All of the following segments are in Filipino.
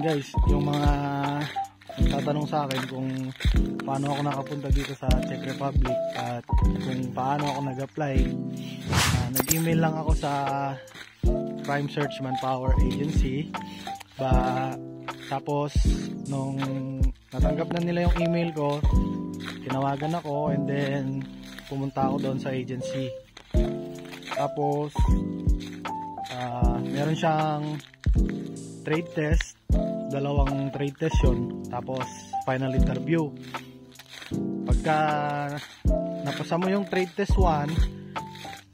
guys, yung mga tatanong sa akin kung paano ako nakapunta dito sa Czech Republic at kung paano ako nag-apply, nag-email lang ako sa Prime Search Manpower Agency tapos nung natanggap na nila yung email ko, tinawagan ako and then pumunta ako doon sa agency. Tapos meron siyang trade test, dalawang trade test yun, tapos final interview. Pagka napasa mo yung trade test 1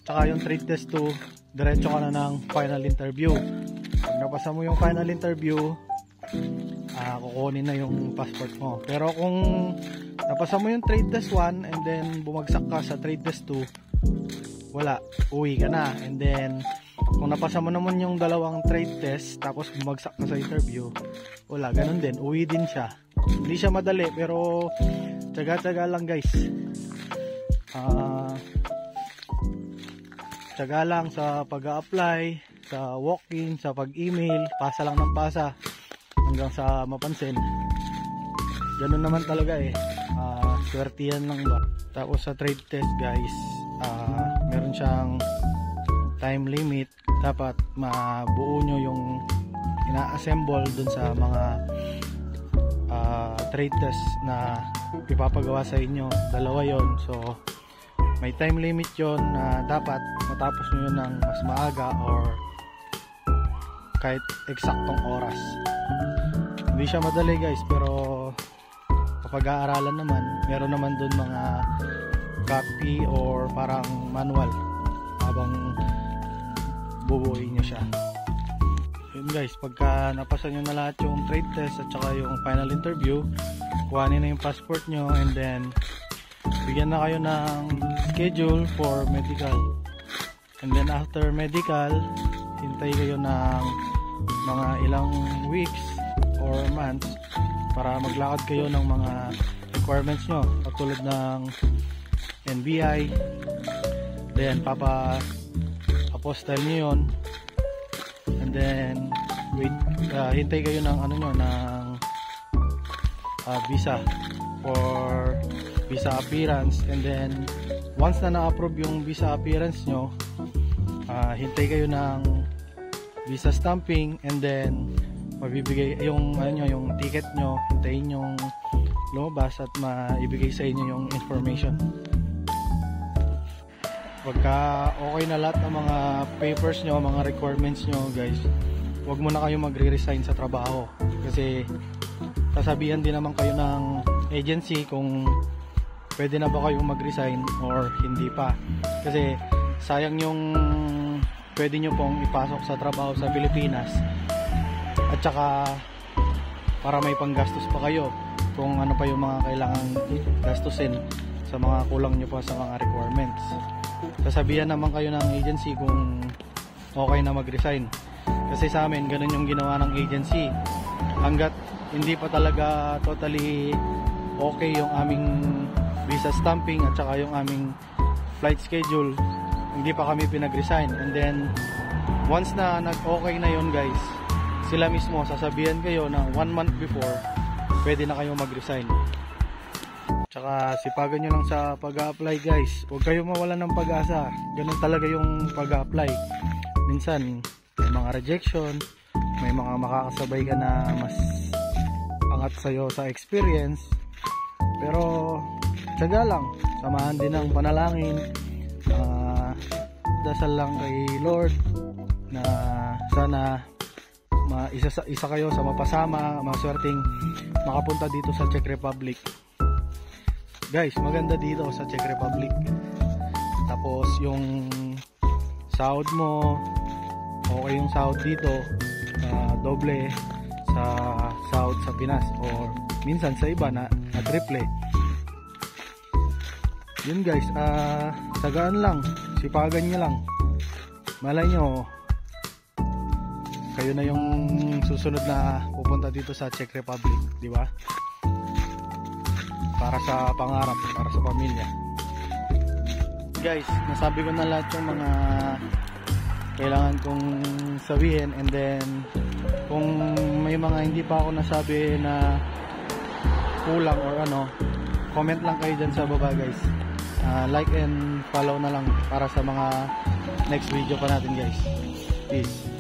tsaka yung trade test 2, diretso ka na ng final interview. Pag napasa mo yung final interview, kukunin na yung passport mo. Pero kung napasa mo yung trade test 1 and then bumagsak ka sa trade test 2, wala, uwi ka na. And then kung napasa mo naman yung dalawang trade test tapos bumagsak ka sa interview, wala, ganun din, uwi din siya. Hindi siya madali pero tsaga-tsaga lang guys. Tsaga lang sa pag-a-apply, sa walk-in, sa pag-email, pasa lang ng pasa hanggang sa mapansin. Ganun naman talaga eh. Swertihan lang ba. Tapos sa trade test guys, meron siyang time limit. Dapat mabuo nyo yung ina-assemble dun sa mga trade test na ipapagawa sa inyo. Dalawa yon. So may time limit yon na dapat matapos nyo yun ng mas maaga or kahit eksaktong oras. Hindi siya madali guys, pero kapag aaralan naman, meron naman dun mga copy or parang manual habang bubuuin nyo siya. Yun guys, pagka napasa nyo na lahat yung trade test at saka yung final interview, kuhanin na yung passport nyo and then bigyan na kayo ng schedule for medical. And then after medical, hintay kayo ng mga ilang weeks or months para maglakad kayo ng mga requirements nyo, katulad ng NBI. Then papa-apostyle nyo yun and then hintay kayo ng visa for visa appearance. And then once na na-approve yung visa appearance nyo, hintay kayo ng visa stamping and then mabibigay yung yung ticket nyo, hintayin yung lumabas at maibigay sa inyo yung information. Pagka okay na lahat ng mga papers nyo, mga requirements nyo guys, huwag mo na kayo magre-resign sa trabaho kasi sasabihan din naman kayo ng agency kung pwede na ba kayong mag-resign or hindi pa, kasi sayang yung pwede nyo pong ipasok sa trabaho sa Pilipinas at saka para may panggastos pa kayo kung ano pa yung mga kailangan gastusin sa mga kulang nyo pa sa mga requirements. Sasabihan naman kayo ng agency kung okay na mag-resign, kasi sa amin ganun yung ginawa ng agency. Hanggat hindi pa talaga totally okay yung aming visa stamping at saka yung aming flight schedule, hindi pa kami pinag-resign. And then once na nag-okay na yun guys, sila mismo sasabihan kayo na 1 month before pwede na kayo mag-resign. Tsaka sipagan nyo lang sa pag-a-apply guys, huwag kayo mawalan ng pag-asa. Ganun talaga yung pag-a-apply. Minsan may mga rejection, may mga makakasabay ka na mas angat sa'yo sa experience, pero tiyaga lang, samahan din ng panalangin, dasal lang kay Lord na sana isa kayo sa mapasama, maswerteng makapunta dito sa Czech Republic. Guys, maganda dito sa Czech Republic. Tapos yung sahod mo, okay yung sahod dito, doble sa sahod sa Pinas or minsan sa iba na triple. Yun guys, tagaan lang, sipagan nyo lang, malay nyo kayo na yung susunod na pupunta dito sa Czech Republic, di ba? Para sa pangarap, para sa pamilya. Guys, nasabi ko na lahat yung mga kailangan kong sabihin, and then kung may may mga hindi pa ako nasabi na kulang or ano, comment lang kayo dyan sa baba guys. Like and follow na lang para sa mga next video pa natin guys. Peace.